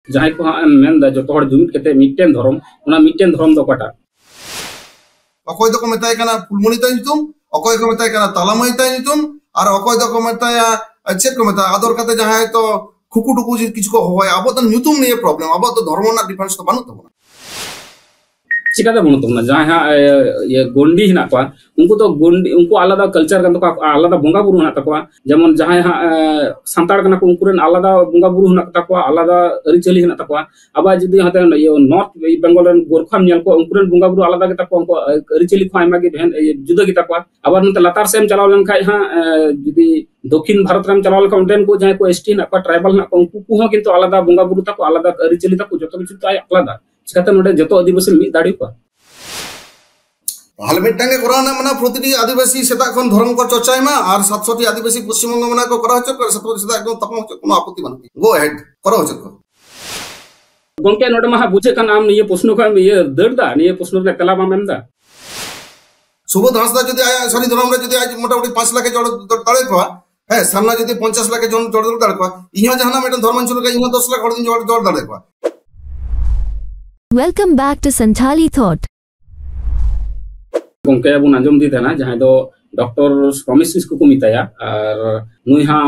जहां को हाँ मेन दा जो तोड़ जुमित कते मिट्टेन धर्म दो कटा अकोय दो को मेताय कना फुलमणि ताय नितुम अकोय को मेताय कना तालामय ताय नितुम और अकोय दो को मेताय चेक को मेताय आदर कते जहां तो खुकु टुकु किछु को होय अब तो नितुम ने प्रॉब्लम अब तो धर्म ना डिफरेंस तो बानु तबना चिकाते बनो तुमना जहां ये गोंडी हिना को उनको तो गोंडी उनको आलादा कल्चर kan तो आलादा बोंगा बुरु हिना तको जेमन जहां सांतार कना को उनकुरेन आलादा बोंगा बुरु हिना तको आलादा अरिचली हिना तको अब जदि हते ये नॉर्थ बेंगल रन गोरखाम नेल को उनकुरेन बोंगा बुरु आलादा के तको उनको अरिचली को आयमा के भेन जुदा के तको अब नते लतार सेम चलाव लन खाय हां जदि दक्षिण भारत रन चलाव लका उनडेन को जहां को एसटी ना को ट्राइबल ना को उनको को किंतु आलादा बोंगा बुरु तको आलादा अरिचली तको जतो किछु तो आलादा चिकाते नोडे जतो आदिवासी मी दाड़ी को हाल मिटांगे कोराना मना प्रतिटी आदिवासी सेता खन धर्म को चर्चाय मा और 700 आदिवासी पश्चिम बंग मना को करा हचो कर 700 सेता एकदम तपम हचो कोनो आपत्ति बन गो अहेड करा हचो को गोंके नोडे मा बुझे कान आम ये प्रश्न को ये दर्दा ये प्रश्न रे तला मा मेमदा सुबोध हांसदा जदि आया सारी धर्म रे जदि आज मोटामोटी 5 लाख जोड़ तळे को है सामना जदि 50 लाख जोड़ तळे को इहा जहाना मेटन धर्मांचल के इहा 10 लाख हड़ दिन जोड़ तळे को Welcome back to Santali Thought. गोंके बुन आंजम दी देना जहां दो डॉक्टर प्रॉमिस को मिताया और नुई हां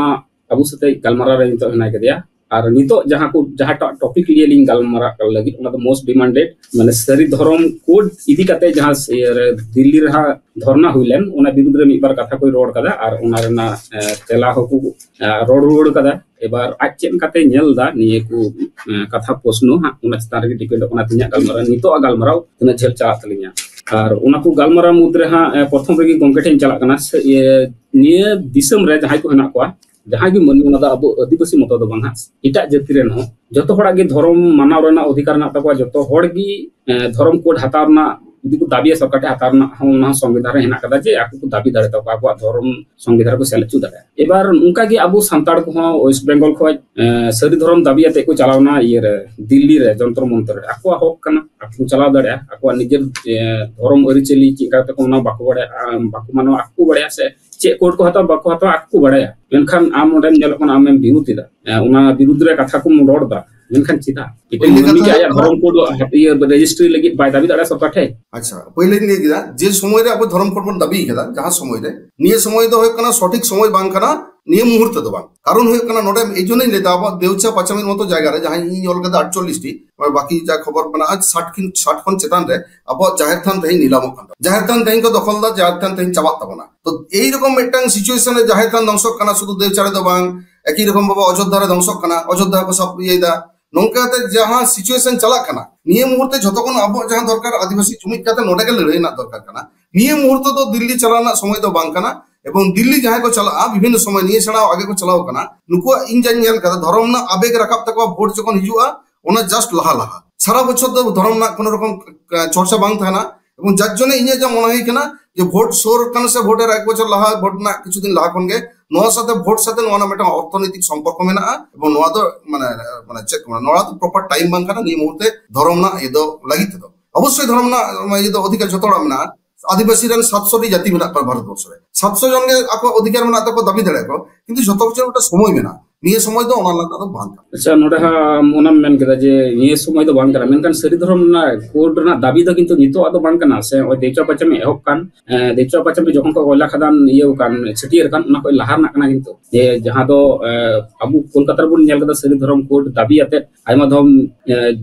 अबु सते गलमारा रे नितो हनाय कदिया और नितो जहां टॉपिक लिए लिंग गलमारा कर लगी उना मोस्ट डिमांडेड माने सरी धर्म कोड इदी कते जहां दिल्ली रहा धरना हुइलेन उना विरुद्ध रे मिबार कथा कोई रोड कदा और उना रेना तेला होकु रोड कदा एबार आज चेन कते नेल दा निये को कथा प्रश्न हां उना स्टार के डिपेंड उना तिnya गलमारा नितो गलमारा तना झेल चा तलिnya और उना को गलमारा मुद्रे हां प्रथम रेगी गोंके ठेन चला कना ये निये दिसम रे जहां को हना को जहां की मन उना दा अब आदिवासी मतो दो बांगा इटा जाति रेन हो जतो हड़ा के धर्म मानाव रेना अधिकार ना तको जतो हड़ की धर्म कोड हतारना यदि को दाबी सरकार हतारना होना संविधान हेना कदा जे आकु को दाबी दाड़े तको आकु धर्म संविधान को सेलेचु दाड़े एबार उनका की अबु संताड़ को वेस्ट बेंगल को सरी धर्म दाबी आते को चलावना ये दिल्ली रे जंतर मंतर आकु हक कना आकु चलाव दाड़े आकु निजेर धर्म अरिचली चिका तको ना बाकु बड़े बाकु मानो आकु बड़े से चे कोड को हता बाकु हता आकु बड़े मेनखान आम ओडेम नेल कोन आमेम बिरुतिदा उना विरुद्ध रे कथा को रोड दा मेनखान चिता इते मम्मी के आया धर्म कोड ये रजिस्ट्री लगी बाय दाबी दाड़ा सरकार ठे अच्छा पहिले नि गिदा जे समय रे अब धर्म कोड बन दाबी केदा जहां समय रे निये समय दो होय कना सठिक समय बांग कना निये मुहूर्त दो बांग कारण होय कना नोडे एजोने लेदा अब देवचा पचमिन मतो जायगा रे जहां इ ओल कदा 48 टी और बाकी जा खबर बना आज 60 खन चेतान रे अब जाहिर थान तही नीलाम खन जाहिर थान तही को दखल दा जाहिर थान तही चाबा तबना तो एई रकम मेटंग सिचुएशन रे जाहिर थान दंशक कना शुद्ध देवचा रे दो बांग एकी रकम बाबा अयोध्या रे दंशक कना अयोध्या को सब येदा नोंकाते जहां सिचुएशन चला कना निये मुहूर्ते जतकोन अब जहां दरकार आदिवासी जुमित काते नोडे के लड़ाई ना दरकार कना निये मुहूर्त तो दिल्ली चलाना समय तो बांग कना एवं दिल्ली जहां को चला विभिन्न समय निये छड़ा आगे को चलाओ कना नुको इन जन कदा धर्म ना आबेग रकाब तक वोट जकोन हिजुआ ओना जस्ट लहा लहा सारा बछर तो धर्म ना कोनो रकम चर्चा बांग थाना एवं जजने इने जा मन होई कना जे वोट सोर कना से वोटर एक बछर लहा वोट ना किछु दिन लहा कोन गे नोआ साथे वोट साथे नोआ ना मेटा अर्थनैतिक संपर्क मेना एवं नोआ तो माने चेक नोआ तो प्रॉपर टाइम बांग कना नि मुहूर्ते धर्म ना एदो लागित दो अवश्य धर्म ना एदो अधिकार जतोड़ा मेना आदिवासी रन 700 जाति मेना पर भारत वर्ष रे 700 जन के आको अधिकार मेना तको दाबी दड़े को किंतु जतो किछु ओटा समय मेना निये समय दो ओना लगा तो बांग अच्छा नोडे हा ओना मेन केदा जे निये समय दो बांग करा मेनकान सरी धर्म ना कोड ना दाबी दो किंतु नितो आदो बांग कना से ओ देचा पचम एहब कान देचा पचम जखन को कोयला खदान ये कान छटियर कान ना कोई लहार ना कना किंतु जे जहां दो अबु कोलकाता बुन नेल कदा सरी धर्म कोड दाबी आते आयमा धम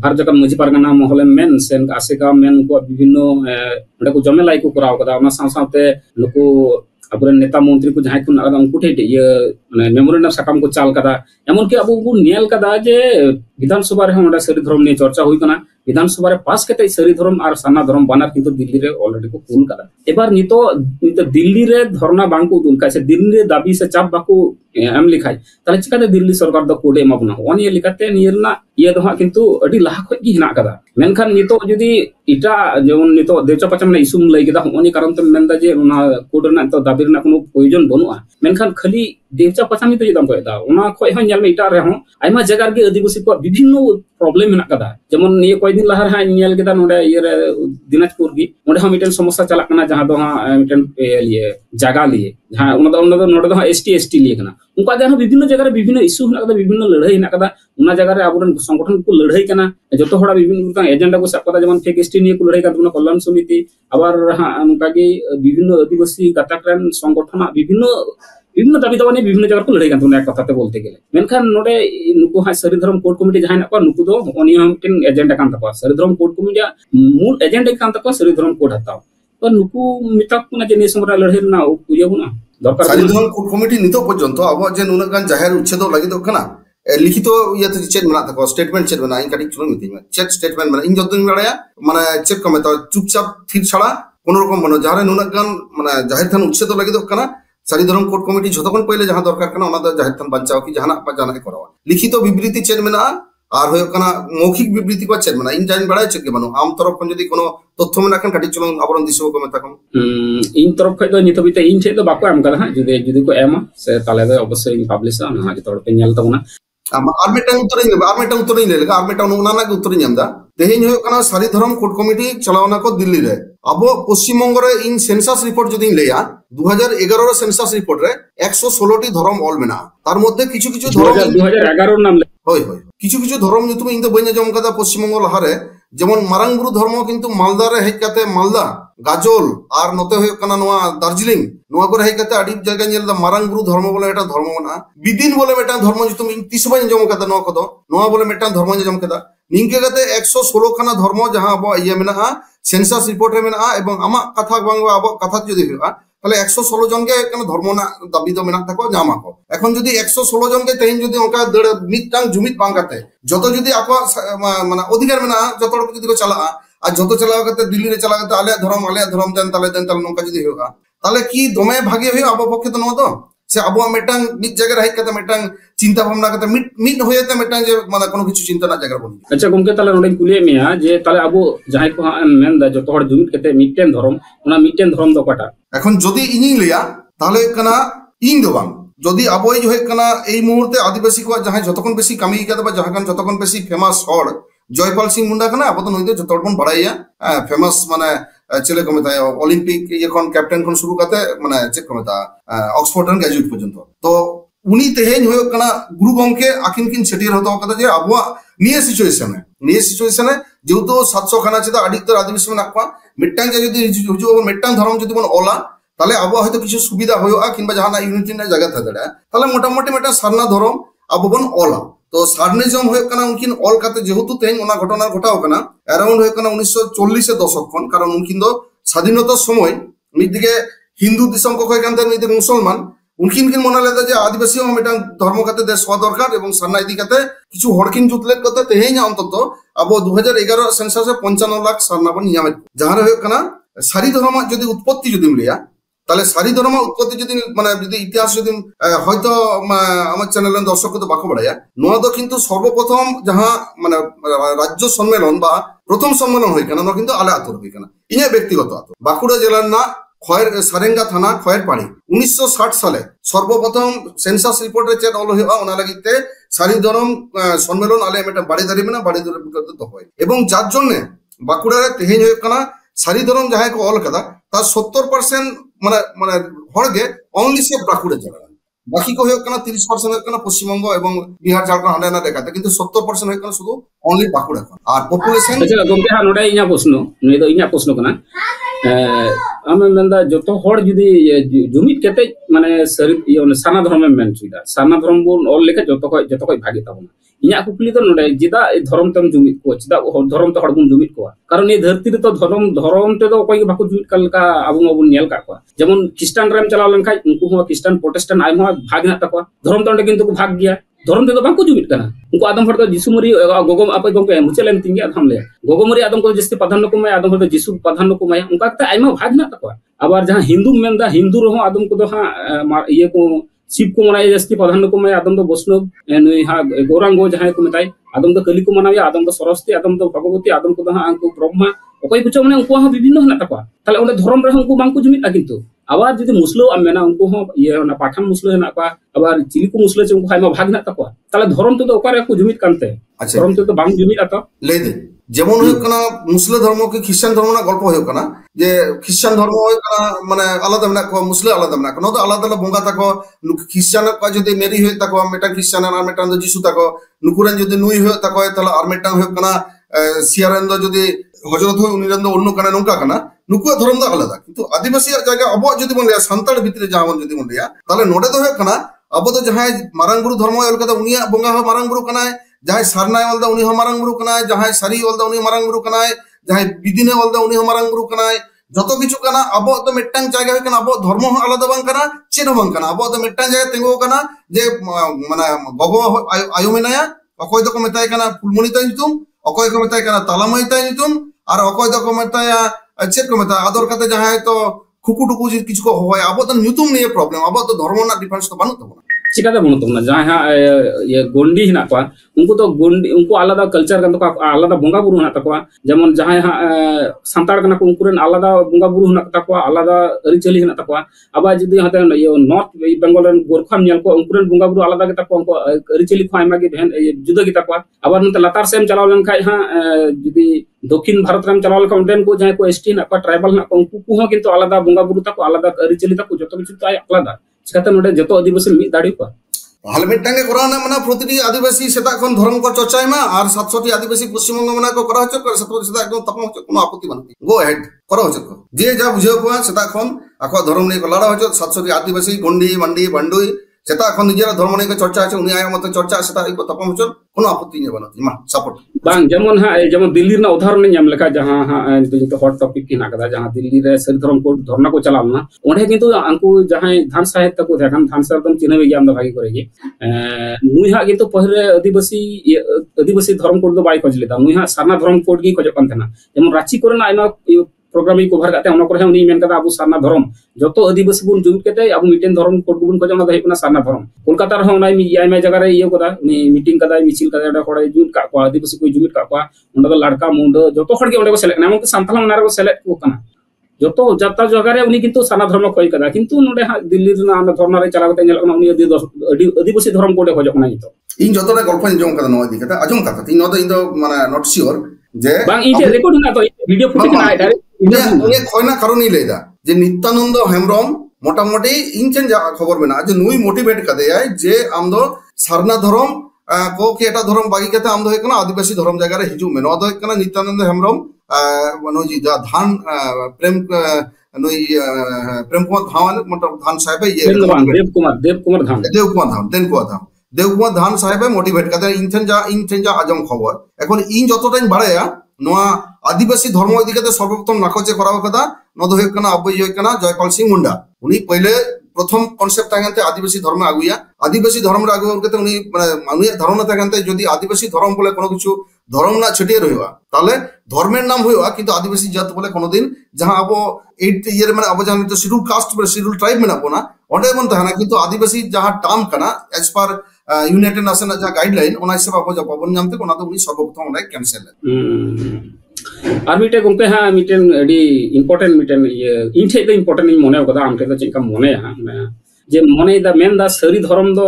भारत जका मजी पारगना महले मेन सेन आसेका मेन को विभिन्न ओडे को जमेलाई को कराव कदा ओना साथे नुको अब नेता मंत्री को जहां को उनको ठे ये मेमोरेंडम साकाम को चाल कदा एमन के अब नेल कदा जे विधानसभा रे हम सरी धर्म ने चर्चा हुई कना विधानसभा रे पास कते सरी धर्म और साना धर्म बानार किंतु दिल्ली रे ऑलरेडी को कूल कदा एबार नितो दिल्ली रे धरना बांको दुल का से दिल्ली रे दाबी से चाप बाको एम लिखाय ताले चिकाते दिल्ली सरकार द कोडे एमाबना ओन ये लिखाते नियरना ये दो किंतु अडी लाहा खय गी हिना कदा मेनखान नितो जदी इटा जेमन नितो देवचा पचम ने इशुम लई केदा ओनी कारण त मेनदा जे ओना कोड ना तो दाबी ना कोनो प्रयोजन बनुआ मेनखान खाली देवचा पचम तो जदम कोदा ओना खय हो नेल में इटा रे हो आइमा जगार के आदिवासी को विभिन्न प्रॉब्लम हिना कदा जेमन ये कोई दिन लहर हा नेल केदा नोडे ये दिनाजपुर गी ओंडे हम मिटन समस्या चला कना जहां दो हा मिटन ये जागा लिए जहाँ नोडे दो ST लिए कना उनका जहाँ विभिन्न जगह रे विभिन्न इश्यू हेना कदा विभिन्न लड़ाई हेना कदा उना जगह रे आबोरन संगठन को लड़ाई कना जतो होड़ा विभिन्न एजेंडा को सब कदा जेमन फेक ST निये को लड़ाई कदा कल्याण समिति आबार उनका के विभिन्न आदिवासी गाताक रेन संगठन विभिन्न दाबी दावा ने विभिन्न जगह को लड़ाई कदा एक कथाते बोलते गेले मेनखान नोडे नुको हा सरी धर्म कोड कमिटी जहाँ ना नुको दो ओनिया मिटन एजेंडा कान तको सरी धर्म कोड कमिटी मूल एजेंडा कान तको सरी धर्म कोड हताओ पर नुकु मिताक ना जे निसमरा लड़ाई ना उया बुना सारी धर्म कोड कमिटी नितो पर्यंत अब जे नुना गान जाहेर उच्छेद लगित कना लिखित ये चेक मेना तको स्टेटमेंट चेक मेना इन काटी चुनो मिति में चेक स्टेटमेंट मेना इन जदन लड़ाया माने चेक को मेता चुपचाप थिर छड़ा कोनो रकम बनो जारे नुना गान माने जाहेर थान उच्छेद लगित कना सारी धर्म कोड कमिटी जतखन पहले जहां दरकार कना ओना जाहेर थान बचाव की जहाना जाना करावा लिखित विबृति चेक मेना और होय कना मौखिक विबृति को चेक मेना इन जान बड़ा चेक के बनो आम तरफ खन जदी कोनो तथ्य मेना खन काटी चुनो आबरन दिसो को मेता कम इन तरफ खय दो नितबिते इन छे दो बाको एम कदा जुदी को एमा से ताले दो अवश्य इन पब्लिश ना जतो पे नेल तबना आर मेटा उत्तर ले लगा आर मेटा उनाना के उत्तर ᱧᱟᱢ दा तेहेन होय कना सारी धर्म कोड कमिटी चलावना को दिल्ली रे अब पश्चिम बंग रे इन सेंसस रिपोर्ट जदी लेया 2011 रे सेंसस रिपोर्ट रे 116 टी धर्म ऑल मेना तार मध्ये किछु किछु धर्म 2011 नाम होय होय किछु धर्म नितुम इन तो बइना जम कदा पश्चिम बंग लहारे जेमन मारांग बुरु धर्म किंतु मालदा रे हेज काते मालदा गाजोल आर नते होय कना नोआ दार्जिलिंग नोआ को हेज काते आडी जगह नेल दा मारांग बुरु धर्म बोले एटा धर्म बना बिदिन बोले मेटा धर्म नितुम इन तिस बइन जम कदा नोआ को दो नोआ बोले मेटा धर्म जम कदा निंके कते 116 खाना धर्म जहां अब ये मेना सेंसस रिपोर्ट रे मेना एवं आमा कथा बांग अब कथा जदी हुआ তাহলে 116 জনকে কেন ধর্মনা দাবি তো মেনা থাকো জামাকো এখন যদি 116 জনকে তেইন যদি ওকা মিটটাং জুমিত বাঙ্গাতে যত যদি আপা মানে অধিকার মেনা যত যদি কো চালা আর যত চালাও করতে দিল্লি রে চালা করতে আলে ধর্ম জান তালে নৌকা যদি হোগা তাহলে কি দমে ভাগে হই আবো পক্ষে তো ন তো से अब मेटांग मिट जगह रही कते मेटांग चिंता भावना कते मिट होयते मेटांग जे माने कोनो किछु चिंता ना जगह बनी अच्छा गमके ताले नोडे कुलिए मिया जे ताले अब जहाय को मेन दा जतो हर जुमित कते मिटेन धर्म ओना मिटेन धर्म दो कटा এখন যদি ইনি লিয়া তাহলে কানা ইন দো বাং যদি আবই হই কানা এই মুহূর্তে আদিবাসী কো যাহাই যতক্ষণ বেশি কামি কাদা বা যাহাকান যতক্ষণ বেশি ফেমাস হর জয়পাল সিং মুন্ডা কানা আবতো নইতে যতক্ষণ বাড়াইয়া ফেমাস মানে चले को मेता ओलंपिक ये कोन कैप्टन कोन शुरू करते माने चेक को मेता ऑक्सफोर्ड रन ग्रेजुएट पर्यंत तो उनी तेहेन होय कना गुरु गमके आकिन किन सेटियर होतो कदा जे अबवा निये सिचुएशन है जेतो 700 खाना छेदा अधिकतर आदिवासी में नाकवा मिट्टांग जे जदी जो मिट्टांग धर्म जदी बन ओला ताले अबवा हयतो किछु सुविधा होयोआ किनबा जहाना यूनिटी ना जगह थादड़ा ताले मोटा मोटी मेटा सारना धर्म अबवन ओला तो सार्नेजम होय कना उनकिन ऑल काते जेहेतु तेन ओना घटना घटाव कना अराउंड होय कना 1940 से दशक खन कारण उनकिन दो स्वाधीनता समय मिदिके हिंदू दिसम को कय कांते मिदिके मुसलमान उनकिन किन मना लेदा जे आदिवासी हम मेटा धर्म काते देश स्व दरकार एवं सारना इदी काते किछु हड़किन जुतले कते तेहेन अंतत अब 2011 सेंसस से 55 लाख सारना बन नियमित जहां होय कना सारी धर्म जदी उत्पत्ति जदी मिलिया তাহলে সারি ধর্ম উৎপত্তি যদি মানে যদি ইতিহাস যদি হয়তো আমার চ্যানেলের দর্শক তো বাকো বাড়াইয়া নোয়া তো কিন্তু সর্বপ্রথম যাহা মানে রাজ্য সম্মেলন বা প্রথম সম্মেলন হই কেন কিন্তু আলে আতর হই কেন ইনে ব্যক্তিগত আতর বাঁকুড়া জেলার না খয়ের সারেঙ্গা থানা খয়ের পাড়ি 1960 সালে সর্বপ্রথম সেন্সাস রিপোর্টে চেক হল হইবা ওনা লাগিতে সারি ধর্ম সম্মেলন আলে এটা বাড়ি দাঁড়িয়ে না বাড়ি ধরে তো হয় এবং যার জন্য বাঁকুড়ার তেহেন হই কেন सारी धर्म जहां को ऑल कदा ता 70% माने माने हरगे ओनली से बाकुड़े जगह बाकी को होय कना 30% होय कना पश्चिम बंग एवं बिहार झारखंड हंडे ना देखाते किंतु 70% होय कना शुधु ओनली बाकुड़े और पॉपुलेशन अच्छा गमके हा नोडे इना प्रश्न कना आमे मेंदा जतो हर जुदी जुमित केते माने सरी साना धर्म में मेन सुइदा साना धर्म बोन ऑल लेके जतो को भागी ताबना इना कुकली तो नोडे जिदा धर्म तम जुमित को जिदा धर्म तो हड़बुन जुमित को कारण ए धरती रे तो धर्म ते तो कोई बाको जुमित कलका आबु मबुन नेल का को जेमन क्रिश्चियन रेम चलाव लनखा उनको हो क्रिश्चियन प्रोटेस्टेंट आइमा भाग ना तको धर्म तो किंतु को भाग गया धर्म ते तो बाको जुमित कना उनको आदम हर तो जिसु मरी गोगम आपे गमके मुचलेन तिंगे आदम ले गोगमरी आदम को जस्ती प्राधान्य को मैं आदम हर तो जिसु प्राधान्य को मैं उनका ते आइमा भाग ना तको आबार जहां हिंदू मेंदा हिंदू रहो आदम को तो हां ये को शिव को मनाए जस्ती प्राधान्य को मैं आदम तो वैष्णव गौरांगो जहां को मेताय आदम तो कली को मनाया आदम तो सरस्वती आदम तो भगवती आदम को हां को ब्रह्मा ओकई कुछ माने उनको हां विभिन्न हना तको ताले ओंडे धर्म रे उनको बांको जुमिता किंतु आबार जदि मुस्लो आमेना उनको हां ये ना पाठान मुस्लो हना को आबार चिली को मुस्लो से उनको हाइमा भाग ना तको ताले धर्म तो ओकारे को जुमित कानते धर्म तो बांग जुमित आता ले दे যেমন হয়ে কানা মুসলিম ধর্ম কি খ্রিস্টান ধর্ম না গল্প হয়ে কানা যে খ্রিস্টান ধর্ম হয়ে কানা মানে আলাদা মেনা কো মুসলিম আলাদা মেনা কো তো আলাদা বঙ্গা তাকো খ্রিস্টান কো যদি মেরি হয়ে তাকো মেটা খ্রিস্টান আর মেটা যিশু তাকো নুকুরেন যদি নুই হয়ে তাকো তাহলে আর মেটা হয়ে কানা সিয়ারেন যদি হজরত হয়ে উনিরেন অন্য কানা নৌকা কানা নুকুয়া ধর্ম দা আলাদা কিন্তু আদিবাসী জায়গা আবো যদি বন রেয়া সান্তাল ভিতরে যাওয়ান যদি বন রেয়া তাহলে নোডে তো হয়ে কানা আবো তো যাহাই মারাং বুরু ধর্ম এলকাতা উনিয়া বঙ্গা হয় মারাং বুরু কানায় যাহাই সারনায় অলদা উনি হয় মারাং বুরু কানায় যাহাই সারি অলদা উনি মারাং বুরু কানায় যাহাই বিদিনে অলদা উনি হয় মারাং বুরু কানায় যত কিছু কানা আবো তো মিটটাং জায়গা হয় কানা আবো ধর্ম আলাদা বাং কানা চেন বাং কানা আবো তো মিটটাং জায়গা তেঙ্গো কানা যে মানে গগো আয়ু মেনায়া অকয় দকো মেতায় কানা ফুলমণি তাই নিতুম অকয় কো মেতায় কানা তালামাই তাই নিতুম আর অকয় দকো মেতায়া চেক কো মেতা আদর কাতে যাহাই তো খুকুটুকু কিছু কো হয় আবো তো নিতুম নিয়ে প্রবলেম আবো তো ধর্ম না ডিফারেন্স তো বানুত তাবো चिकाते बनत तबना जहाँ ये गोंडी हिना को उनको तो गोंडी उनको आलादा कल्चर kan तो आलादा बोंगा बुरु हिना तको जेमन जहाँ सांताड़ कना को उनकुरेन आलादा बोंगा बुरु हिना तको आलादा अरिचली हिना तको आबा जदि हते ये नॉर्थ बेंगल रेन गोरखाम नेल को उनकुरेन बोंगा बुरु आलादा के तको उनको अरिचली को आयमा के भेन जुदा के तको आबा नते लातार सेम चलाव लन खाय हां जदि दक्षिण भारत रेन चलाव लका उंडेन को जहाँ को एसटी ना को ट्राइबल ना को उनको को किंतु आलादा बोंगा बुरु तको आलादा अरिचली तको जतो किछु तो आलादा चिकाते नोडे जतो आदिवासी मिद दाड़ी को তাহলে মিটটাঙ্গে করা না মানে প্রতিটি আদিবাসী সেটা এখন ধর্ম কর চর্চায় মা আর 700টি আদিবাসী পশ্চিমবঙ্গ মানে করা হচ্ছে 700 সেটা একদম তপন হচ্ছে কোনো আপত্তি বানতি গো হেড করা হচ্ছে যে যা বুঝিও কোয়া সেটা এখন আকো ধর্ম নিয়ে লড়া হচ্ছে 700টি আদিবাসী গন্ডি মান্ডি বান্ডুই সেটা এখন নিজেরা ধর্ম নিয়ে চর্চা আছে উনি আয়া মত চর্চা সেটা তপন হচ্ছে কোনো আপত্তি নেই বানতি মা সাপোর্ট बांग जेमन हाँ जेमन दिल्ली ना उदाहरण नहीं लेखा जहाँ हाँ तो हॉट टॉपिक की ना कदा जहाँ दिल्ली रे सर धर्म को धरना को चलाव ना ओंडे किंतु अंकु जहाँ धान साहित्य को देखन धान सर दम चिन्ह विज्ञान द भागी करेगी नुई हा किंतु पहले आदिवासी धर्म कोड दो बाई खोजलेदा नुई हा सारना धर्म कोड की खोज कान थना जेमन रांची कोरेना आइना प्रोग्राम को भर करते उन करे उनी मेन कदा अबु सारना धर्म जतो आदिवासी बुन जुमित केते अबु मिटेन धर्म कोड बुन खोज ना दहिपना सारना धर्म कोलकाता रे होना आइमा जगह रे इयो कदा उनी मीटिंग कदा मिचिल कदा एडा कोडा जुमित का को आदिवासी को जुमित का को उंडा लड़का मुंडो जतो हड़ के उंडे को सेलेक्ट नाम को संथाल मना रे को सेलेक्ट को कना जतो जता जगह रे उनी किंतु सारना धर्म कोई कदा किंतु नोडे दिल्ली रे ना धर्म रे चला कते नेल उनी आदिवासी धर्म कोडे खोज कना नितो इन जतोरे गल्प जम कदा नो दिकता अजम कथा इन नो माने नॉट श्योर जे बांग इते रेकॉर्ड ना तो वीडियो फुटेज ना डायरेक्ट उन्हें खोयना कारण ही लेदा जे नित्यानंद हेमब्रम मोटामोटी इनचेन खबर मेना जे नुई मोटिवेट कदे जे आम दो सारना धर्म को के एटा धर्म बागी कते आम दो हेकना आदिवासी धर्म जगह रे हिजु मेनो दो हेकना नित्यानंद हेमब्रम मनो जी धान प्रेम नुई प्रेम कुमार धान मतलब धान साहेब ये देव कुमार धान देवकुमार धान साहेब मोटिवेट कदे इनचेन जा आजम खबर এখন इन যতটাই বাড়ায়া নোয়া আদিবাসী ধর্ম দিকেতে সর্বপ্রথম নাকচে করা কথা নদ হয়ে কানা আবই হয়ে কানা জয়পাল সিং মুন্ডা উনি পहिले প্রথম কনসেপ্ট থাকাতে আদিবাসী ধর্ম আগুয়া আদিবাসী ধর্মের আগুয়া করতে উনি মানে মানুষের ধারণা থাকাতে যদি আদিবাসী ধর্ম বলে কোনো কিছু ধর্ম না ছড়িয়ে রইবা তাহলে ধর্মের নাম হইবা কিন্তু আদিবাসী জাত বলে কোনোদিন যাহা আবো 8 ইয়ার মানে আবো জানিত শিডিউল কাস্ট বা শিডিউল ট্রাইব মেনাবো না ওটা এমন থাকে না কিন্তু আদিবাসী যাহা টার্ম কানা এজ পার यूनाइटेड नेशन जा गाइडलाइन ओना हिसाब आपो जा पवन नामते कोना तो उनी सर्वप्रथम ओना कैंसिल आर मिटे गंके हा मिटेन एडी इंपोर्टेंट मिटेन ये इनठे द इंपोर्टेंट मने कदा आमते तो चिका मने हा जे मने दा मेन दा सरी धर्म दो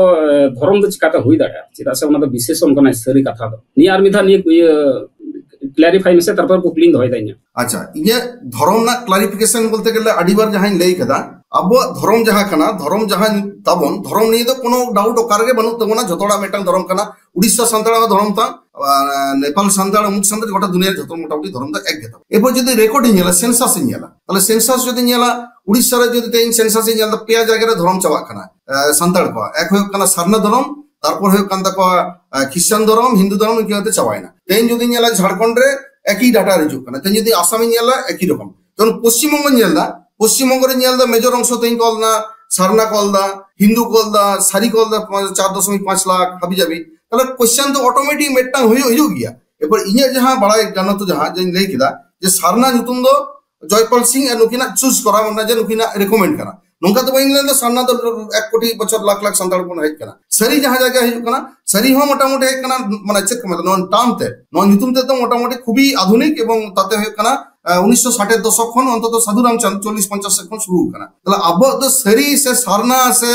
चिकाता हुई दाडा चिदा से ओना द विशेषण कना सरी कथा दो नि आर मिथा नि क्लैरिफाई में से तरपर कुकलिंग होय दाइया अच्छा ये धर्म ना क्लैरिफिकेशन बोलते गेले अडीबार जहां लई कदा अब धर्म जहां कना धर्म जहां तबन धर्म नहीं तो कोनो डाउट ओकारगे बनु तबना जतोड़ा मेटन धर्म कना उड़ीसा संताड़ा धर्म ता नेपाल संताड़ मुख संताड़ गोटा दुनिया जतो मोटामुटी धर्म ता एक गेता एपर जदी रेकॉर्डिंग नेला सेंसस नेला तले सेंसस जदी नेला उड़ीसा रे जदी तेन सेंसस नेला पेया जगह रे धर्म चबा कना संताड़ को एक होय कना सारना धर्म तारपर होय कान तको ख्रिस्टान धर्म हिंदू धर्म कि होते चबायना तेन जदी नेला झारखंड रे एकई डाटा रे जुक कना तेन जदी आसामी नेला एकई रकम तन पश्चिम बंग नेला पश्चिम बंग रे नेला मेजर अंश तेन कलना सारना कलदा हिंदू कलदा सारी कलदा 4.5 लाख हाबी जाबी তাহলে কোশ্চেন তো অটোমেটিক মেটটাং হইও গিয়া এবার ইয়া যাহা বাড়াই জানো তো যাহা যে লেই কিদা যে সারনা নিতুন দো জয়পাল সিং আর নুকিনা চুজ করা মানে যে নুকিনা রেকমেন্ড করা নঙ্কা তো ইংল্যান্ড সারনা তো 1 কোটি 50 লাখ লাখ সান্তাল কোন হেক করা সরি যাহা জায়গা হিজু কনা সরি হো মোটামুটি হেক কনা মানে চেক কমা নন টামতে নন নিতুনতে তো মোটামুটি খুবই আধুনিক এবং তাতে হেক কনা 1960 दशक खन अंतत साधु रामचंद 40-50 से शुरू करना तले अब दो सरी से सारना से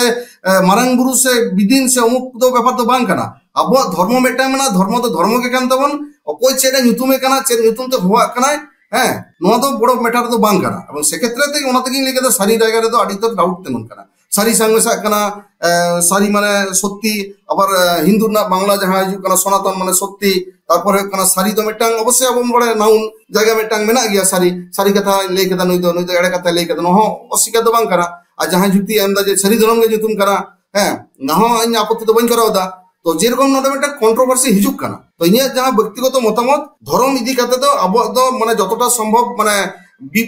मारंग बुरु से विदिन से अमुक दो व्यापार तो बांग करना अब धर्म मेटा मेना धर्म तो धर्म के कान तबन अकोय चेरे ᱧᱩᱛᱩᱢᱮ ᱠᱟᱱᱟ ᱪᱮᱫ ᱧᱩᱛᱩᱢ ᱛᱮ ᱦᱚᱣᱟᱜ ᱠᱟᱱᱟᱭ ᱱᱚᱣᱟ ᱫᱚ ᱵᱚᱲ ᱢᱮᱴᱟᱨ ᱫᱚ ᱵᱟᱝ ᱠᱟᱱᱟ ᱮᱵᱚᱝ ᱥᱮ ᱠᱷᱮᱛᱨᱮ ᱛᱮ ᱚᱱᱟ ᱛᱮᱜᱤᱧ ᱞᱟᱹᱭ ᱠᱮᱫᱟ ᱥᱟᱨᱤ ᱡᱟᱭᱜᱟ ᱨᱮᱫᱚ ᱟᱹᱰᱤ ᱛᱚ ᱰᱟউᱴ ᱛᱮᱢᱚᱱ ᱠᱟᱱᱟ सारी संग मेसा करना सारी माने सत्ती आबार हिंदू ना बांग्ला जहां हिजू करना सनातन माने सत्ती तारपर करना सारी तो मिटांग अवश्य अब बड़े नाउन जगह मिटांग मेना गया सारी सारी कथा ले केदा नुई दो एड़े कथा ले केदा नो असिका दो बांग करा आ जहां जुती एमदा जे सारी धर्म के जुतुम करा नाहो इन आपत्ति तो बन करावदा तो जेरकम नोडे मिटा कंट्रोवर्सी हिजू करना तो इनिया जहां व्यक्तिगत मतामत धर्म इदी कते तो अब दो माने जतटा संभव माने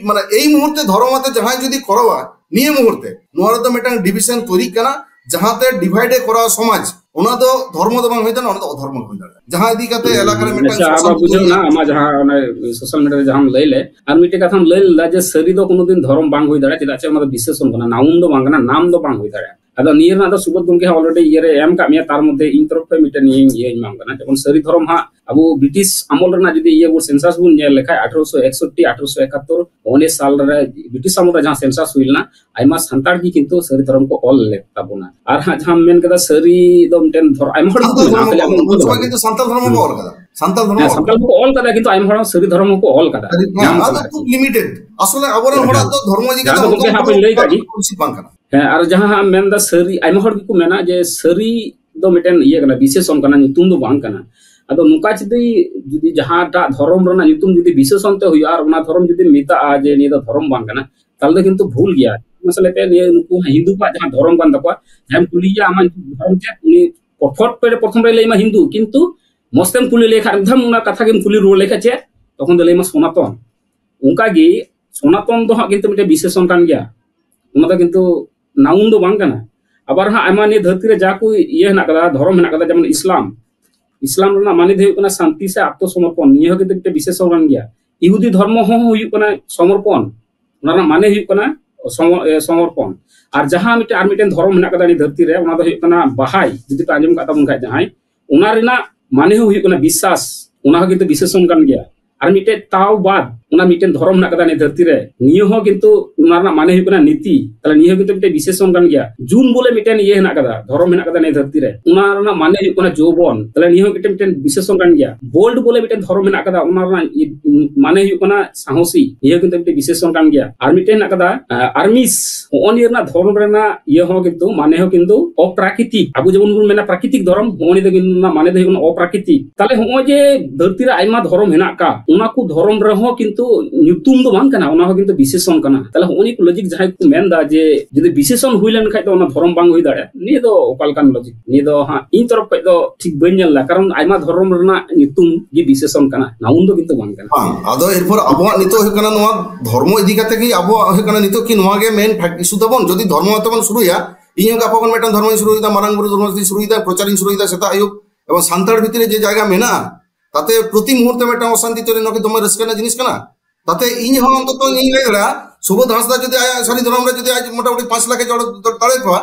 माने एई मुहूर्ते धर्मते जहां जदी करवा निये मुहूर्ते नोरा तो मिटांग डिविजन तोरी कना जहां ते डिवाइड करा समाज ओना दो धर्म दो बांग होइदा ओना दो अधर्म होइदा जहां इदी कते इलाका रे मिटांग आबा बुझो ना आमा जहां सोशल मीडिया रे जहां लैले आर मिटे कथा हम लैला जे सरी दो कोनो दिन धर्म बांग होइदा चेदा चे ओना दो विशेषण कना नाउन दो बांग ना नाम दो बांग होइदा अदा नियर ना तो सुबोध गंगे ऑलरेडी ये एम का मिया तार मध्य इन तरफ पे मिटे ये मांग कना जबन सरी धर्म हा अब ब्रिटिश अमल रे ना जदी ये वो सेंसस बुन नेल लेखा 1861 1871 19 साल रे ब्रिटिश अमल रे जहां सेंसस हुइलना आइमा संतार की किंतु सरी धर्म को ऑल लेता बुना आर हा जहां मेन कदा सरी दो मिटेन धर आइमा हड़ को ना खाली हम किंतु संताल धर्म को ऑल कदा संताल को ऑल कदा किंतु आइमा हड़ सरी धर्म को ऑल कदा तो लिमिटेड असले अबरन हड़ा तो धर्म जी का तो हा पे लई काजी और जहां हम मेन दा सरी आइमा हड़ को मेना जे सरी दो मिटेन ये कना विशेषण कना नितुम दो बांग कना अदो नुका जदी जदी जहां टा धर्म रना नितुम जदी विशेषण ते हुई और उना धर्म जदी मिता आ जे नि दा धर्म बांग कना ताले किंतु भूल गया मसले पे ने नुकु हिंदू का जहां धर्म बांग तको हम कुलिया आमा धर्म जे उनी फट पे प्रथम रे लेमा हिंदू किंतु मस्तेम कुली लेखा एकदम उना कथा के कुली रो लेखा चे तखन दे लेमा सनातन उनका गी सनातन दो हा किंतु मिटे विशेषण कान गया उना दा किंतु नाउन दो बांग कना अबार हा आमा ने धरती रे जा को ये हना कदा धर्म हना कदा जेमन इस्लाम रे ना माने दे कना शांति से आत्मसमर्पण निये के ते विशेषण कान गया यहूदी धर्म हो हुई कना समर्पण उना माने हुई कना समर्पण और जहां मिटे आर मिटेन धर्म हना कदा नि धरती रे उना दो हुई कना बहाई जदी पे आंजम का तबन खा जहां उना रे ना माने हुई कना विश्वास उना के विशेषण कान गया और मिटे ताव बाद उना मिटेन धर्म हना कदा नि धरती रे निये हो किंतु उना माने हुई कना नीति तले निये किंतु मिटे विशेषण कान गया जून बोले मिटेन ये हना कदा धर्म हना कदा नि धरती रे उना माने हुई कना जौबन तले निये हो किंतु मिटेन विशेषण कान गया बोल्ड बोले मिटेन धर्म हना कदा उना माने हुई कना साहसी निये किंतु मिटे विशेषण कान गया और मिटेन हना कदा आर्मिस ओनी रे ना धर्म रे ना ये हो किंतु माने हो किंतु अप्राकृतिक अबु जेबन बुन मेना प्राकृतिक धर्म ओनी दे किंतु ना माने दे हुई अप्राकृतिक तले हो जे धरती रे आइमा धर्म हना का उना को धर्म रे हो किंतु ᱧᱩᱛᱩᱢ दो बांग कना उना हो किंतु विशेषण कना तले होनी को लॉजिक जहां को मेन दा जे जदी विशेषण हुइलन खाय तो उना धर्म बांग हुइ दाड़े नि दो ओकाल कान लॉजिक नि दो हां इन तरफ पे दो ठीक बन्यल ला कारण आइमा धर्म रना ᱧᱩᱛᱩᱢ गी विशेषण कना नाउन दो किंतु बांग कना हां आदो एरपर अबो नितो हो कना नोआ धर्म इदी काते की अबो हो कना नितो की नोआ गे मेन फैक्ट इशू दबन जदी धर्म तबन शुरुया इयो का पकन मेटन धर्म शुरू होइदा मारंग गुरु धर्म शुरू होइदा प्रचारिंग शुरू होइदा सेता आयुब एवं सांताड़ भितरे जे जायगा मेना ताते प्रति मुहूर्ते मेटा अशांति तोरे नके दमे रस्कना जिनिस कना ताते इन हो अंत इन लेगड़ा सुबोध हांसदा जदि सारी धर्म रे जदि आज मोटामोटी 5 लाख जड़ तळे को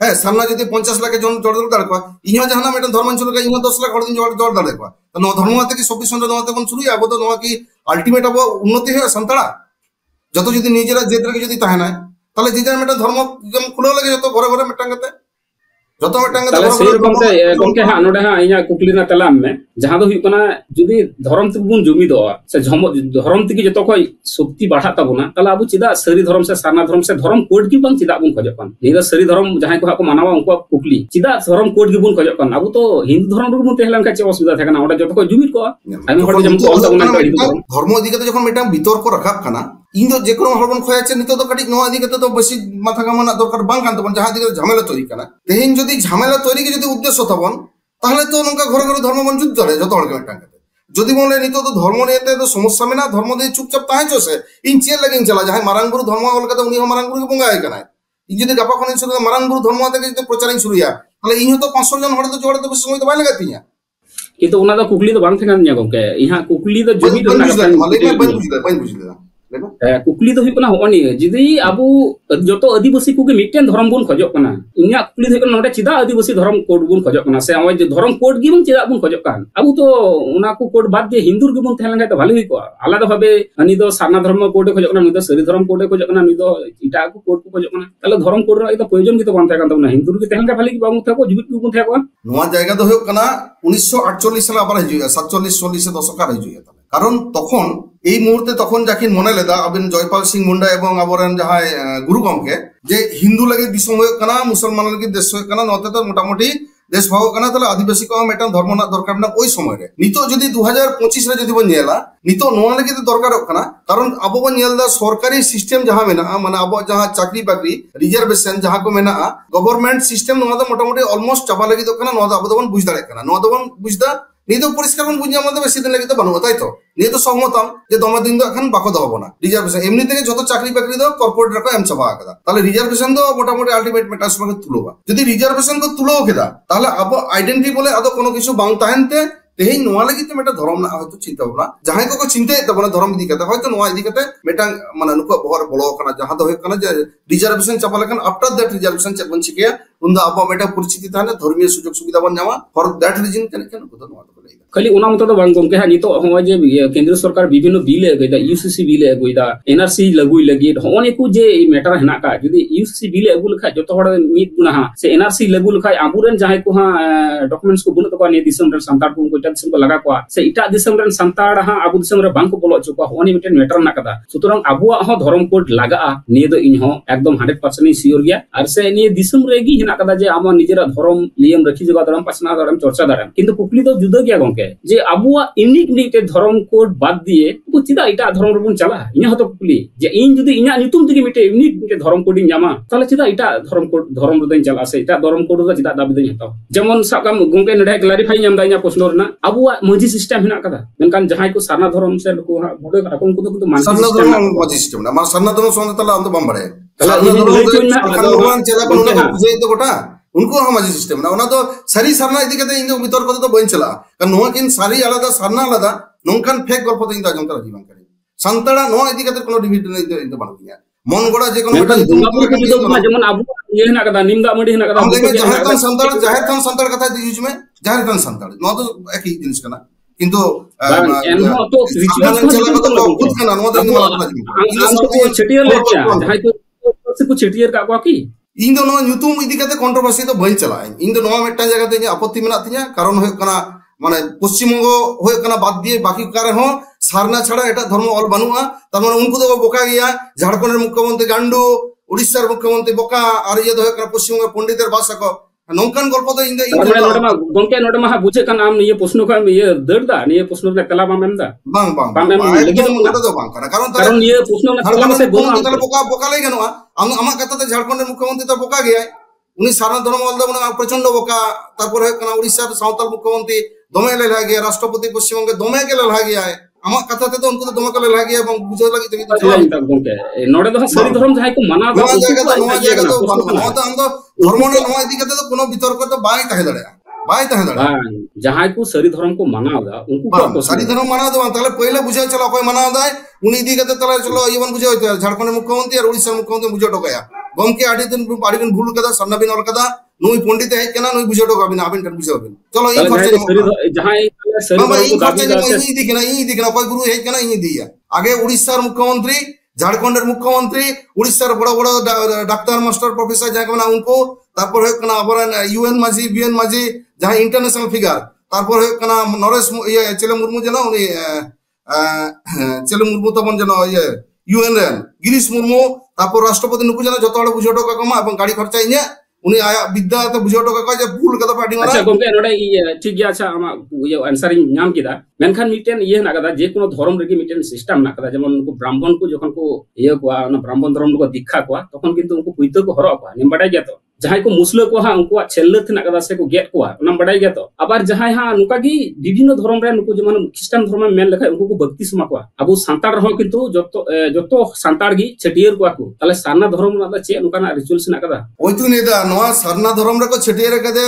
है सामना जदि 50 लाख जन जड़ तळे को इन जहां मेटन धर्म शुरू का इन 10 लाख दिन जड़ तळे को तो नो धर्म आते की सफिशिएंट नो आते कोन शुरू आबो तो नो की अल्टीमेट अब उन्नति है संतड़ा जतो जदि निजेरा जेतरे के जदि ताहे ना ताले जिजार मेटन धर्म जम खुलो लगे जतो घरे घरे मेटन गते जतो मेटन ताले सेर गमते गमके हा नोडे हा इया कुकली ना तलाम में जहां दो हुई कना जदि धर्म ते बुन जुमी दो से धर्म ते की जतो कोई शक्ति बढ़ा तबना ताले अबु चिदा सरी धर्म से साना धर्म से धर्म कोड की बंग चिदा बुन खजपन निदा सरी धर्म जहां को हा को मानावा उनको कुकली चिदा धर्म कोड की बुन खजपन अबु तो हिंदू धर्म रो बुन तेहलन का चे असुविधा थाकना ओडा जतो को जुमी को आइम हट जम को तबना धर्म दिगते जखन मेटा बितर्क को रखाब कना इन दो जेकोनो हरबन खोयाचे नितो तो कटी नोआ दिगते तो बसी माथा कामना दरकार बांग कान तबन जहां दिगते झमेला तोरी कना तेहिन जदि झमेला तोरी के जदि उद्देश्य तबन ताहले तो नंका घर घर धर्म बन जुद्ध रे जतो हड़के मेटा जदि बोले नितो तो धर्म नेते तो समस्या में ना धर्म दे चुपचाप ताहे छसे इन चेल लगिन चला जहां मारंग गुरु धर्म ऑल का तो उनी मारंग गुरु के बंगा है कना इन जदि गपा खने शुरू मारंग गुरु धर्म आते के जदि प्रचारिंग शुरू या ताले इन तो 500 जन हड़ तो जोड़े तो समय तो बाय लगातिया किंतु उना दा कुकली तो बांग थेकान न्या गमके इहा कुकली तो जुमी तो ना बन बुझले कुकली दो हुई कना होनी जिदि अबु जतो आदिवासी को मिटन धर्म बुन खजक कना इन्या कुकली दो नोडे चिदा आदिवासी धर्म कोड बुन खजक कना से आवे जे धर्म कोड गी बुन चिदा बुन खजक कान अबु तो उना को कोड बाद दे हिंदू गे बुन थेलन तो भालो हुई को आलादा भाबे अनि दो सारना धर्म कोड खजक कना नि दो सरी धर्म कोड खजक कना नि दो इटा को कोड को खजक कना तले धर्म कोड रे तो प्रयोजन गी तो बान था कान हिंदू गे थेलन का भाली बामु था को जुबित बुन था को नोआ जायगा दो हुई कना 1948 साल आबार हिजुया 47 40 दशक हिजुया कारण तखन এই মুহূর্তে তখন যাকিন মনে লেদা আবেন জয়পাল সিং মুন্ডা এবং আবরেন যাহাই গুরু গমকে যে হিন্দু লাগি দিশম হয়ে কানা মুসলমান লাগি দেশ হয়ে কানা নতে তো মোটামুটি দেশ ভাগ কানা তাহলে আদিবাসী কম এটা ধর্ম না দরকার না ওই সময় রে নিতো যদি 2025 রে যদি বন নেলা নিতো নোয়া লাগি দরকার কানা কারণ আবো বন নেলদা সরকারি সিস্টেম যাহা মেনা মানে আবো যাহা চাকরি বাকরি রিজার্ভেশন যাহা কো মেনা গভর্নমেন্ট সিস্টেম নোয়া তো মোটামুটি অলমোস্ট চাবা লাগি তো কানা নোয়া আবো দবন বুঝ দাঁড়ায় কানা নোয়া দবন বুঝদা নিতো পরিষ্কার বন বুঝিয়া আমাদের বেশি দিন লাগি তো বানুয়া তাই তো নিয়ে তো সহমতাম যে দমা দিন তো এখন বাকো দেবো না রিজার্ভেশন এমনি থেকে যত চাকরি বাকরি দাও কর্পোরেট রাখো এম চাবা আকাদা তাহলে রিজার্ভেশন তো মোটামুটি আলটিমেট মেটার সঙ্গে তুলবা যদি রিজার্ভেশন তো তুলো কেদা তাহলে আবো আইডেন্টি বলে আদো কোনো কিছু বাং তাহেনতে তেহেই নোয়া লাগি তো মেটা ধর্ম না হয়তো চিন্তা ভাবনা যাহাই কো চিন্তাই তাবনা ধর্ম ইদি কাতে হয়তো নোয়া ইদি কাতে মেটা মানে নুকো বহর বলো কানা যাহা তো হয় কানা যে রিজার্ভেশন চাপা লেখান আফটার দ্যাট রিজার্ভেশন চাপন চিকিয়া উন্দা আবো মেটা পরিচিতি তাহলে ধর্মীয় সুযোগ সুবিধা বন যাওয়া ফর দ্যাট রিজন কেন কেন কত নোয়া তো বলে खाली उना मत तो बांग गमके हा नितो होय जे केंद्र सरकार विभिन्न बिल गइदा यूसीसी बिल गइदा एनआरसी लगुई लगी होने को जे मैटर हेना का यदि यूसीसी बिल अगु लखा जतो हड़ मित गुना हा से एनआरसी लगु लखा आबुरन जाय को हा डॉक्यूमेंट्स को बुन तो ने दिसम रे संताड़ को कोटा दिसम को लगा को से इटा दिसम रे संताड़ हा आबु दिसम रे बांग को बोलो चको होने मिटन मैटर ना कदा सुतरंग आबुआ हो धर्म कोड लगा ने दो इन हो एकदम 100% सियोर गया और से ने दिसम रे गी हेना कदा जे आमा निजेरा धर्म लियम रखी जगह धर्म पासना धर्म चर्चा धर्म किंतु कुकली तो जुदा गया गमके जे आबुआ इनिक निक धर्म कोड बाद दिए को चिदा इटा धर्म रबुन चला इना हतो कुकली जे इन जुदी इना नितुम दिगे मिटे इनिक धर्म कोड जामा ताले चिदा इटा धर्म कोड धर्म रदन चला से इटा धर्म कोड दा चिदा दाबी दन हतो जेमन साकाम गंगे नडे क्लैरिफाई नाम दाइना प्रश्न रना आबुआ मजी सिस्टम हिना कदा मेनकान जहाय को सारना धर्म से को बडे रकम को तो मान सारना धर्म मजी सिस्टम ना मार सारना धर्म सोने तला हम तो बम बड़े सारना धर्म भगवान चला को ना बुझे तो गोटा उनको हम मजी सिस्टम ना उना तो सारी सारना इदी कते इन बितर को तो बन चला का नोआ किन सारी आलादा सारना आलादा नोंकान फेक गल्प तो इन जंतर जीवन करे संतड़ा नोआ इदी कते कोनो डिविजन इन तो बानुया मन गोड़ा जे कोनो बेटा जेमन आबु ये ना कदा निमदा मडी ना कदा हम लेके जाहिर थान संतड़ कथा यूज में जाहिर थान संतड़ नो तो एक ही जिनिस कना किंतु एनहो तो रिचुअल तो खुद कना नो तो को छटियर ले क्या जहां को से कुछ छटियर का की इन दो नो ᱧᱩᱛᱩᱢ इदी कते कंट्रोवर्सी तो बन चला इन दो नो मेटा जगह ते आपत्ति मेना तिया कारण होय कना माने पश्चिम बंग होय कना बाद दिए बाकी कारे हो सारना छाड़ा एटा धर्म ऑल बनुआ त माने उनको तो बोका गया झारखंड मुख्यमंत्री गांडू उड़ीसा मुख्यमंत्री बोका और ये तो होय कना पश्चिम बंग पंडितर भाषा को नौकान गल्प तो इन गंके नोडे मा बुझे का नाम ये प्रश्न का ये दर्दा ये प्रश्न रे कला बा मेमदा बांग बांग लगी तो बांग कारण ये प्रश्न ना कला से बोला तले बोका बोका लई गनवा आमा कथा तो झारखंड मुख्यमंत्री तो बोका गया उनी सारा धर्म वाला बना प्रचंड बोका तारपर है कना उड़ीसा सावताल मुख्यमंत्री दमे ले ला गया राष्ट्रपति पश्चिम बंग दमे के ले ला गया है आमा कथा ते तो उनको तो दमे के ले ला गया এবং বুঝে লাগি তুমি তো গंके নড়ে তো সারি ধর্ম যাই को মানা দা নো জায়গা তো নো তো हम तो धर्म ने नो इदी कते तो कोनो बितर्क तो बाय ताहे दड़या बाय ताहे दड़या जहां को सारी धर्म को माना दा उनको को सारी धर्म माना दो ताले पहले बुझे चला कोई माना दाय उनी इदी कते तले चलो इवन बुझे होते झारखंड मुख्यमंत्री और उड़ीसा मुख्यमंत्री बुझे टोकया गमके आडी दिन भूल कदा सन्ना बिन और कदा नुई पंडित है केना नुई बुझे टोका बिन आबिन टन बुझे बिन चलो ई खर्चे जहां सारी धर्म को दाबी दा से ई दिखना कोई गुरु है केना ई दिया आगे उड़ीसा मुख्यमंत्री झारखंड मुख्यमंत्री उड़ीसा बड़ा बड़ा डाक्टर मास्टर प्रोफेसर जाके ना उनको तारपर है कना अबरन यूएन माजी बीएन माजी जहां इंटरनेशनल फिगर तारपर है कना नरेश ये चेले मुर्मू जना उनी चेले मुर्मू तबन जना ये यूएन रेन गिरीश मुर्मू तारपर राष्ट्रपति नुकु जना जतो हड़ बुझो टोका कमा এবং गाड़ी खर्चा इने उनी आया विद्या तो बुझो टोका का जे भूल कदा पार्टी मारा अच्छा गंके नोडे ठीक गया अच्छा आमा ये आंसर नाम किदा मेनखान मिटेन ये ना कदा जे कोनो धर्म रे मिटेन सिस्टम ना कदा जेमन उनको ब्राह्मण को जखन को ये को ना ब्राह्मण धर्म को दीक्षा को तखन किंतु उनको पुइतो को हरो को निम बडा गया तो जहां को मुसला को हां उनको छेल्ले थना कदा से को गेट को ना बड़ाई गया तो आबार जहां हां नुका गी विभिन्न धर्म रे नुको जेमन ख्रिस्टान धर्म मेन लेखा उनको को भक्ति समा को अब सांताड़ रहो किंतु जतो सांताड़ गी छटियर को ताले सारना धर्म ना चे नुका ना रिचुअल्स ना कदा ओइतु नेदा नवा सारना धर्म रे को छटियर कदे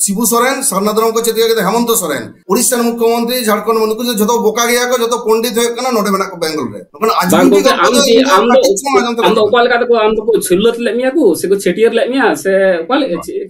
शिबू सोरेन सारना धर्म को छटियर कदे हेमंत सोरेन उड़ीसा मुख्यमंत्री झारखंड मन को जतो बोका गया को जतो पंडित होय कना नोडे मेना को बेंगल रे नकन आज आम ओपाल का को आम को छिल्लत ले मिया को से को छटियर ले मिया से ओपाल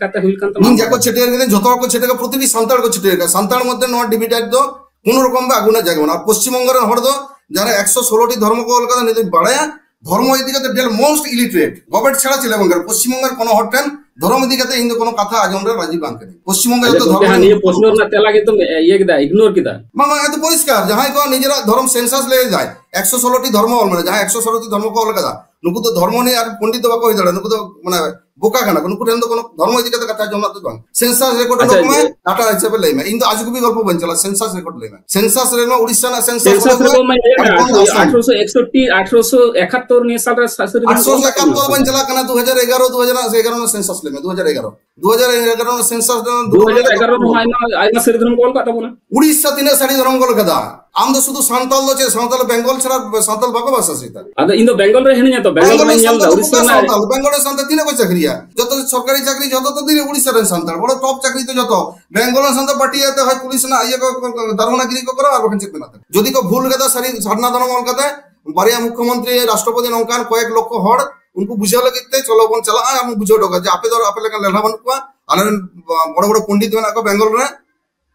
काते हुइल कांत निन जाको छटियर कदे जतो को छटियर प्रतिटी सांताड़ को छटियर का सांताड़ मध्ये नो डिविडेड दो कोन रकम बा आगुना जागो ना पश्चिम बंग रे हर दो जारा 116 टी धर्म को अलका निदि बाड़ाया धर्म इदि कते डेल मोस्ट इलिटरेट गवर्नमेंट छाड़ा चले बंगार पश्चिम बंगार कोनो हटन धर्म इदि कते इन कोनो कथा आजम रे राजी बांग करे पश्चिम बंगार तो धर्म ये प्रश्न ना तेला के तुम ये किदा इग्नोर किदा मामा ए तो परिष्कार जहां को निजरा धर्म सेंसस ले जाय 116 टी धर्म ऑल माने जहां 116 टी धर्म को अलका नुकु तो धर्म ने यार पंडित बा कोइ दड़ा नुकु तो माने बोका खाना नुकु ठेन तो कोनो धर्म इदि कते कथा जमना तो बांग सेंसस रिकॉर्ड नको में डाटा हिसाब ले में इन तो आज को भी गल्प बन चला सेंसस रिकॉर्ड ले में सेंसस रे में उड़ीसा ना सेंसस को में 1861 1871 ने साल रे 1871 बन चला कना 2011 2011 में सेंसस ले में 2011 में सेंसस 2011 में आइना सरी धर्म को का बोला उड़ीसा तिने सारी धर्म को कदा आम दो शुद्ध सांताल दो चे सांताल बेंगल छरा सांताल बाको भाषा सीता अद इन दो बेंगल रे हेनिया तो बेंगल में नेल उड़ीसा ना सांताल बेंगल रे सांताल तिने को चाकरिया जतो सरकारी चाकरी जतो तो दिने उड़ीसा रे सांताल बड़ टॉप चाकरी तो जतो बेंगल सांताल पार्टी आते है पुलिस ना ये को दरमनागिरी को करो और बखन चित ना जदी को भूल गदा सारी सारना धर्म ऑल कदा बारिया मुख्यमंत्री राष्ट्रपति नौकान कयेक लोक हड़ उनको बुझा लगते चलो बन चला हम बुझो डोगा जे आपे दर आपे लेखा लेला बन को आले बड़ बड़ पंडित मेना को बेंगल रे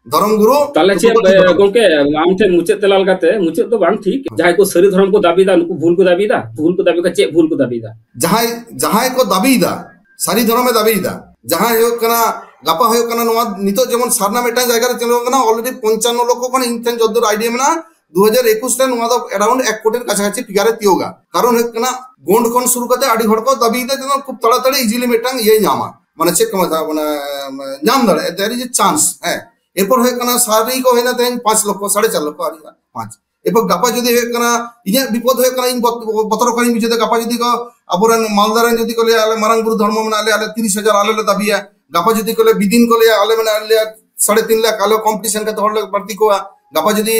धर्म गुरु ताले चे गोके आम थे मुचे तेलाल गाते मुचे तो बांग ठीक जहां को सरी धर्म को दाबीदा नुको भूल को दाबीदा का चे भूल को दाबीदा जहां को दाबीदा सारी धर्म में दाबीदा जहां हो कना गापा हो कना नवा नितो जेमन सारना मेटा जायगा रे चलो कना ऑलरेडी 55 लोक कोन इंटेन जदर आईडिया में ना 2021 रे नवा द अराउंड 1 कोटी काछा काछी फिगारे तियोगा कारण हो कना गोंड कोन शुरू करते आडी हड़ को दाबीदा जना खूब तड़ातड़ी इजीली मेटांग ये न्यामा माने चेक कमा माने न्याम दड़े देयर इज अ चांस है एपर है कना सारी को हेना तेन 5 लाख 4.5 लाख आरिया 5 एपर गापा जदी है कना इया विपद है कना इन बतर करी बिजे गापा जदी को अबरन मालदारन जदी को ले आले मारंग गुरु धर्म में आले 30,000 आले ले दाबिया गापा जदी को ले बिदिन को ले आले में आले 3.5 लाख आले कंपटीशन का तोड़ ले प्रति को गापा जदी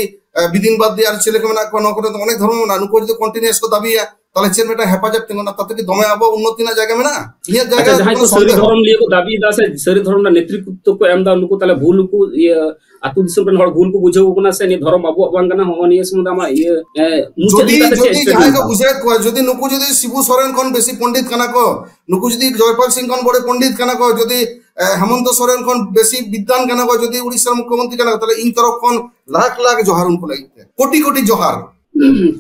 बिदिन बाद दे आर चले को ना को न करे तो अनेक धर्म ना नुको जदी कंटीन्यूअस को दाबिया ताले चेन बेटा हेफाजत तिंगना तते की दमे अब उन्नति ना जगह में ना ये जगह जहां को सरी धर्म लिए को दाबी दा से सरी धर्म ना नेतृत्व को एमदा उनको ताले भूल को ये आतु दिसम रन हड़ भूल को बुझो कोना से नि धर्म अब बांगना होनी ये समुदामा ये मुचे जदी जहां को बुझात को जदी नुको जदी शिबू सोरेन कोन बेसी पंडित कना को नुको जदी जयपाल सिंह कोन बड़े पंडित कना को जदी हेमंत सोरेन कोन बेसी विद्वान कना को जदी उड़ीसा मुख्यमंत्री कना ताले इन तरफ कोन लाख लाख जोहार उनको लगी कोटि कोटि जोहार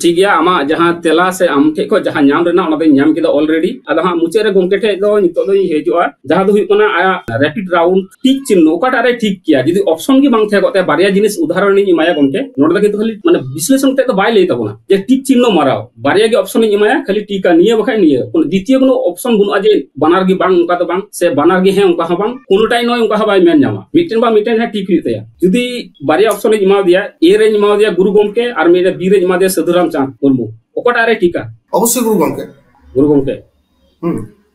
ठीक है आमा जहां तेला से आम ठे को जहां नाम रेना ओना दे नाम किदा ऑलरेडी अदा हां मुचे रे गोंके ठे दो नितो दो हेजुआ जहां दो हुइकना आया रैपिड राउंड ठीक चिन्ह ओकाटा रे ठीक किया जदी ऑप्शन की बांग थे गोते बारिया जिनिस उदाहरण नि माया गोंके नोड दा कितो खाली माने विश्लेषण ते तो बाय लेता कोना जे ठीक चिन्ह माराओ बारिया के ऑप्शन नि माया खाली टीका निये बखाय निये कोन द्वितीय कोनो ऑप्शन बुन आजे बनार की बांग उनका तो बांग से बनार की है उनका हा बांग कोनटाई नय उनका हा बाय मेन जामा मिटेन है ठीक हुइते जदी बारिया ऑप्शन नि मा दिया ए रे नि मा दिया गुरु गोंके और मेरे बी रे नि मा दिया सधुराम चांद मुर्मू ओकटा रे टीका अवश्य गुरु गोंके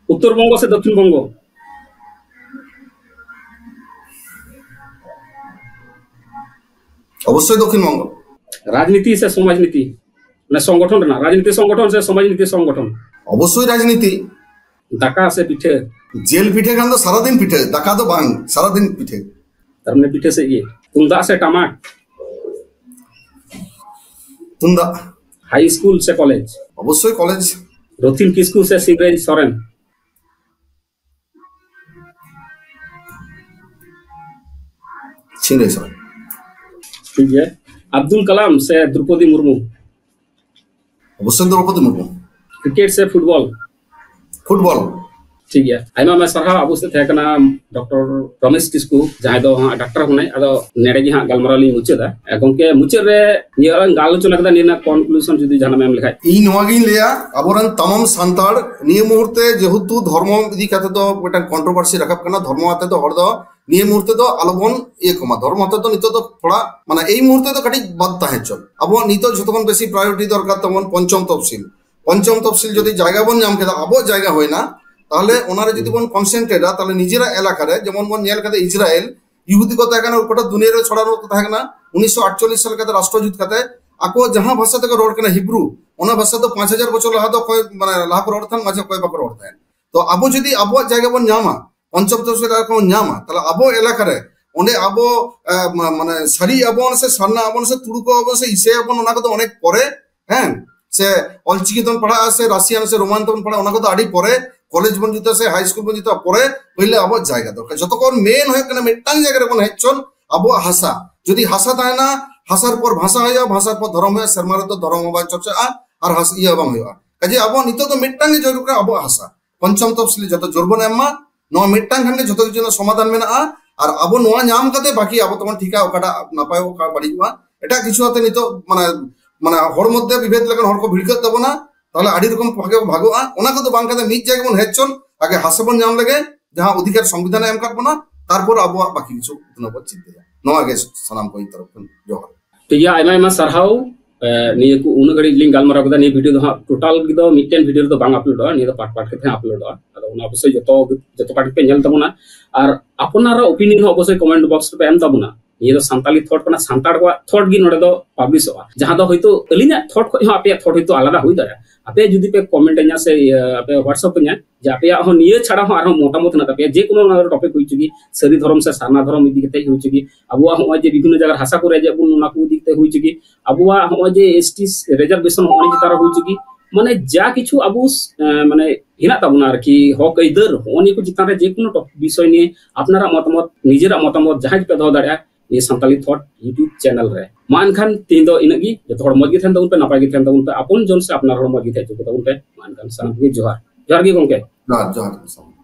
उत्तर बंग से दक्षिण बंग अवश्य दक्षिण बंग राजनीति से समाजनीति ना संगठन ना राजनीति संगठन से समाजनीति संगठन अवश्य राजनीति दाका से पिठे जेल पिठे खान तो सारा दिन पिठे दाका तो बांग सारा दिन पिठे तरने पिठे से ये तुंदा से टमाट तुंदा हाई स्कूल से कॉलेज अवश्य कॉलेज रथिन किस्कू से शिवराज सोरेन छिंदे सोरेन ठीक है अब्दुल कलाम से द्रौपदी मुर्मू अवश्य द्रौपदी मुर्मू क्रिकेट से फुटबॉल ठीक है आइमा में सरहा अबु से थे कना डॉक्टर रमेश किस्कू जहां दो हां डॉक्टर होने अदो नेडे gi हां गलमराली मुचेदा गंके मुचे रे नियरन गालोचना कदा निना कंक्लूजन जदी जाना मेम लिखाय इ नोवागिन लेया अबरन तमाम संताड़ निय मुहूर्ते जेहुतु धर्म इदी काते दो बेटा कंट्रोवर्सी रखब कना धर्म आते तो हरदो निय मुहूर्ते तो आलोबन ए कमा धर्म आते तो नितो तो थोड़ा माने एई मुहूर्ते तो कटी बद ताहे चल अब नितो जतन बेसी प्रायोरिटी दरकार तमन पंचम तफसिल जदी जायगा बन नाम केदा अब जायगा होय ना তাহলে ওনারা যদি বন কনসেন্ট্রেটরা তাহলে নিজেরা এলাকারে যেমন বন নেল কাতে ইসরায়েল ইহুদি কথা এখানে গোটা দুনিয়ারে ছড়ানো থাকে না 1948 সাল কাতে রাষ্ট্রযুদ্ধ কাতে ako jahan bhasha teke rod kana Hebrew ona bhasha do 5000 বছর laha do koy mane laha ko rod than maje koy bako rod than to abo jodi abo jayga bon nyama পঞ্চম তফসিল ko nyama tala abo elakare onde abo mane sari abo se sanna abo se turuko abo se ise abo ona ko onek pore hen se olchiki don padha ase Russian se roman don padha ona ko adi pore college বন জুতা সে high school বন জুতা পরে হইলে আবো জায়গা দরকার যতক্ষণ মেন হয়ে কেন মিটাং জায়গায় বন হেচন আবো হাসা যদি হাসা তাই না হাসার পর ভাষা হয়ে যাও ভাষার পর ধর্ম হয়ে শর্মার তো ধর্ম বা চর্চা আর হাস ইয়া বাং হইবা কাজে আবো নিত তো মিটাং জরুরি আবো হাসা পঞ্চম তফসিলি যত জোরবন এম্মা নোয়া মিটাং খানে যত কিছু সমাধান মেনা আর আবো নোয়া নাম কাতে বাকি আবো তোমার ঠিকা ওকাটা নাপায় ওকা বাড়িবা এটা কিছু হাতে নিত মানে মানে হর মধ্যে বিভেদ লাগান হরকো ভিড়কত দেব না তাহলে আড়ি রকম ভাগে ভাগোয়া ওনা কত বাং কাতে মিট জায়গা বন হেচন আগে হাসবন নাম লাগে যাহা অধিকার সংবিধানে এম কাটবো না তারপর আবো বাকি কিছু নবত চিন্তা নোয়া গে সালাম কই তরফ জোহার ठीक है आयमा सरहाव निये को उन घड़ी लिंक गालमारा कदा नि वीडियो दो टोटल गिदो मिटेन वीडियो दो बांग अपलोड नि दो पार्ट पार्ट के अपलोड अदो उना अवश्य जतो पार्ट पे नेल तबना और अपनारा ओपिनियन हो अवश्य कमेंट बॉक्स पे एम तबना ये दो संताली थॉट कना संताड़ को थॉट गी नोडे दो पब्लिश हो जहां दो होइतो अलिना थॉट को आपे थॉट होइतो आलादा होई दाया आपे जुदी पे कमेंट न्या से आपे व्हाट्सएप पे न्या जे आपे हो निये छाड़ा हो आरो मोटामोट ना आपे जे कोनो ना टॉपिक होई चुकी सरी धर्म से सारना धर्म इदी केते होई चुकी अबुआ हो जे विभिन्न जगह भाषा को रेजे बुन ना को दिखते होई चुकी अबुआ हो जे एसटी रिजर्वेशन होनी जितारा होई चुकी माने जा किछु अबु माने हिना तबना आर की हक इधर होनी को जितारे जे कोनो टॉपिक विषय निये आपनारा मतमत निजेरा मतमत जहाज पे दो दाड़ा ये संताली थॉट यूट्यूब चैनल रे मान खान तीन दो इनगी जो थोड़ा मजगी थन उन पे नापाय गी थन उन पे अपन जोन से अपना मजगी थे जो उन पे मान खान सन जोहार जोहार गी गोंके जोहार